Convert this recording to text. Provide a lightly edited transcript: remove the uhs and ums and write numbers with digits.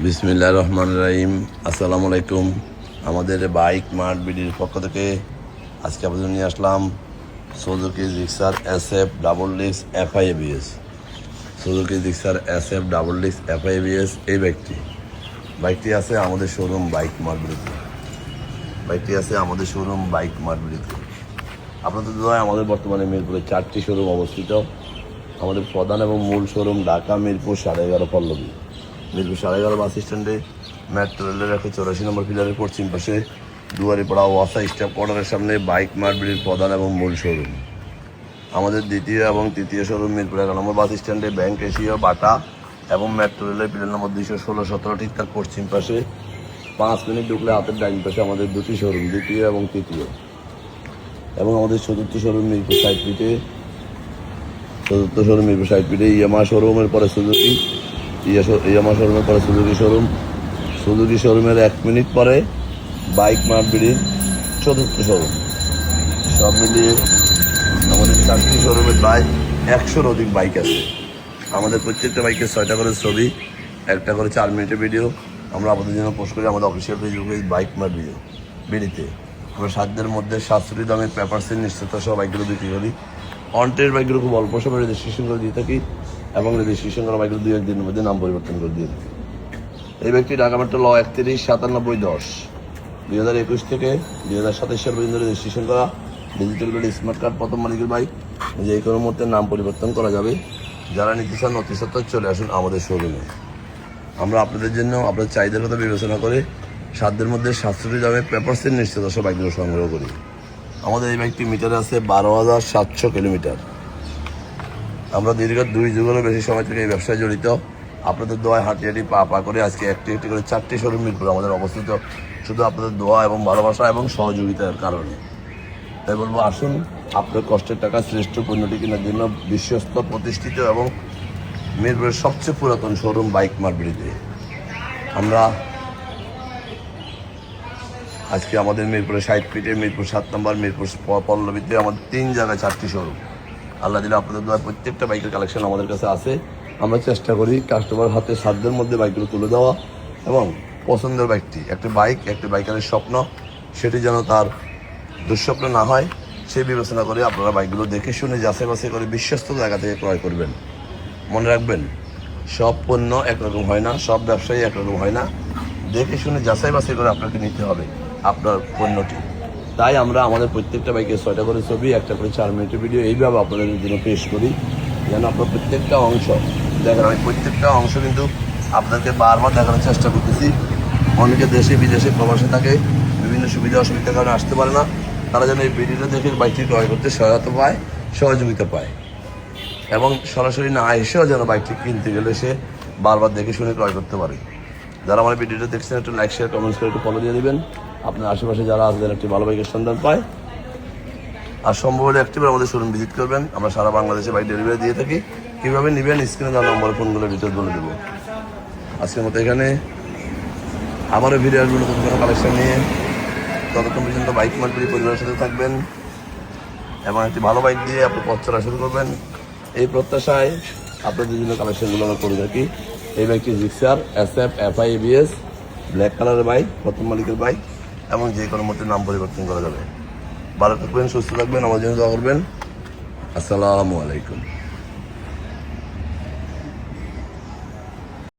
বিসমিল্লাহির রহমানির রহিম। আসসালামু আলাইকুম। আমাদের বাইক মার্ট বিডির পক্ষ থেকে আজকে আপনাদের নিয়ে আসলাম Suzuki Gixxer SF double disc FI ABS। Suzuki Gixxer SF double disc FI ABS এই বাইকটি আছে আমাদের শোরুম বাইক মার্ট বিডিতে। আপনাদের দোয়ায় আমাদের বর্তমানে মিরপুরে 4টি শোরুম অবস্থিত। আমাদের প্রধান এবং মূল শোরুম ঢাকা মিরপুর 11.5 পল্লবী। মিরপুর 11.5 বাস স্ট্যান্ডে মেট্রো রেলের 184 নম্বর পিলারের পশ্চিম পাশে দুয়ারিপাড়া ওয়াসা স্টাফ কোয়ার্টারের সামনে বাইক মার্ট বিডির প্রধান এবং মূল শোরুম। আমাদের দ্বিতীয় এবং তৃতীয় শোরুম মিরপুর 11 নম্বর বাস স্ট্যান্ডে ব্যাংক এশিয়া বাটা এবং মেট্রো রেলের পিলার নম্বর 216-17 ঠিক তার পশ্চিম পাশে 5 মিনিট ঢুকলে হাতের ডাইন পাশে আমাদের দুটি শোরুম, দ্বিতীয় এবং তৃতীয়। এবং আমাদের চতুর্থ শোরুম মিরপুর 60 ফিটে। ইয়ামা শোরুমের পরে সুজুকি, ইয়ামা শোরুমের পরে সুজুকি শোরুমের 1 মিনিট পরে বাইক মার্ট বিডির চতুর্থ শোরুম। সব মিলিয়ে আমাদের 4টি শোরুমে প্রায় 100-র অধিক বাইক আছে। আমাদের প্রত্যেকটা বাইকের 6টা করে ছবি, একটা করে 4 মিনিটের ভিডিও আমরা আপনাদের জন্য পোস্ট করি আমাদের official Facebook page Bike Mart বিডিতে। আমরা সাধ্যের মধ্যে সাশ্রয়ী দামে পেপারসের নিশ্চয়তা সহ বাইকগুলো বিক্রি করি। অনটের বাইকগুলো খুব অল্প সময় রেজিস্ট্রেশন করে দিয়ে থাকি এবং রেজিস্ট্রেশন করা বাইকগুলো 2-1 দিনের মধ্যে নাম পরিবর্তন করে দিয়ে থাকি। এই ব্যক্তি ঢাকা মেট্রো ল 319710 2021 থেকে 2027 সাল পর্যন্ত রেজিস্ট্রেশন করা ডিজিটাল বেড স্মার্ট কার্ড প্রথম মালিকের বাইক, যে কোনো মুহূর্তে নাম পরিবর্তন করা যাবে। যারা নিতে চান অতি সত্ত্বর চলে আসুন আমাদের শোরুমে। আমরা আপনাদের জন্য আপনাদের চাহিদার কথা বিবেচনা করে সাধ্যের মধ্যে সাশ্রয়ী দামে পেপারসের নিশ্চয়তা সহ বাইকগুলো সংগ্রহ করি। আমাদের এই বাইকটি মিটারে আছে 12,700 কিলোমিটার। আমরা দীর্ঘ 2 যুগেরও বেশি সময় থেকে এই ব্যবসায় জড়িত। আপনাদের দোয়ায় হাঁটি পা করে আজকে একটি করে 4টি শোরুম মিরপুর আমাদের অবস্থিত, শুধু আপনাদের দোয়া এবং ভালোবাসা এবং সহযোগিতার কারণে। তাই বলবো, আসুন আপনার কষ্টের টাকা শ্রেষ্ঠ পণ্যটি কেনার জন্য বিশ্বস্ত, প্রতিষ্ঠিত এবং মিরপুরের সবচেয়ে পুরাতন শোরুম বাইক মার্ট বিডিতে। আমরা আজকে আমাদের মিরপুরে 60 ফিটে, মিরপুর 7 নম্বর, মিরপুর পল্লবীতে আমাদের 3 জায়গায় 4টি শোরুম। আল্লাহ দিলে আপনাদের দ্বারা প্রত্যেকটা বাইকের কালেকশন আমাদের কাছে আছে। আমরা চেষ্টা করি কাস্টমার হাতে সাধ্যের মধ্যে বাইকগুলো তুলে দেওয়া এবং পছন্দের বাইকটি, একটি বাইকারের স্বপ্ন, সেটি যেন তার দুঃস্বপ্ন না হয় সেই বিবেচনা করে আপনারা বাইকগুলো দেখে শুনে যাচাই বাছাই করে বিশ্বস্ত জায়গা থেকে ক্রয় করবেন। মনে রাখবেন, সব পণ্য একরকম হয় না, সব ব্যবসায়ী একরকম হয় না। দেখে শুনে যাচাই বাছাই করে আপনাকে নিতে হবে আপনার পণ্যটি। তাই আমরা আমাদের প্রত্যেকটা বাইকের 6টা করে ছবি, একটা করে 4 মিনিটের ভিডিও এইভাবে আপনাদের জন্য পেশ করি, যেন আপনার প্রত্যেকটা অংশ দেখেন। আমি প্রত্যেকটা অংশ কিন্তু আপনাদেরকে বারবার দেখানোর চেষ্টা করতেছি। অনেকে দেশে বিদেশে প্রবাসে থাকে, বিভিন্ন সুবিধা অসুবিধার কারণে আসতে পারে না। তারা যেন এই ভিডিওটা দেখে বাইকটি ক্রয় করতে সহায়তা পায়, সহযোগিতা পায় এবং সরাসরি না এসেও যেন বাইকটি কিনতে গেলে সে বারবার দেখে শুনে ক্রয় করতে পারে। যারা আমার ভিডিওটা দেখছেন একটু লাইক, শেয়ার, কমেন্টস করে একটু ফলো দিয়ে দেবেন। আপনার আশেপাশে যারা আসবেন একটি ভালো বাইকের সন্ধান পায়। আর সম্ভব হলে একটিবার আমাদের শোরুম ভিজিট করবেন। আমরা সারা বাংলাদেশে বাইক ডেলিভারি দিয়ে থাকি। কীভাবে নেবেন স্ক্রিনে দেওয়া নম্বর ফোনগুলো ডিটেলস বলে দেবো। আজকের মতো এখানে আমারও ভিডিও আসবে নতুন কোনো কালেকশন নিয়ে। ততক্ষণ পর্যন্ত বাইক মার্ট বিডি পরিবারের সাথে থাকবেন এবং একটি ভালো বাইক দিয়ে আপনি পথ চলা শুরু করবেন, এই প্রত্যাশায় আপনাদের জন্য কালেকশনগুলো আমরা করে থাকি। এই বাইকটি Gixxer SF FI ABS black কালারের বাইক, প্রথম মালিকের বাইক এবং যে কোনো মুহূর্তে নাম পরিবর্তন করা যাবে। ভালো থাকবেন, সুস্থ থাকবেন, আমার জন্য দোয়া করবেন। আসসালামু আলাইকুম।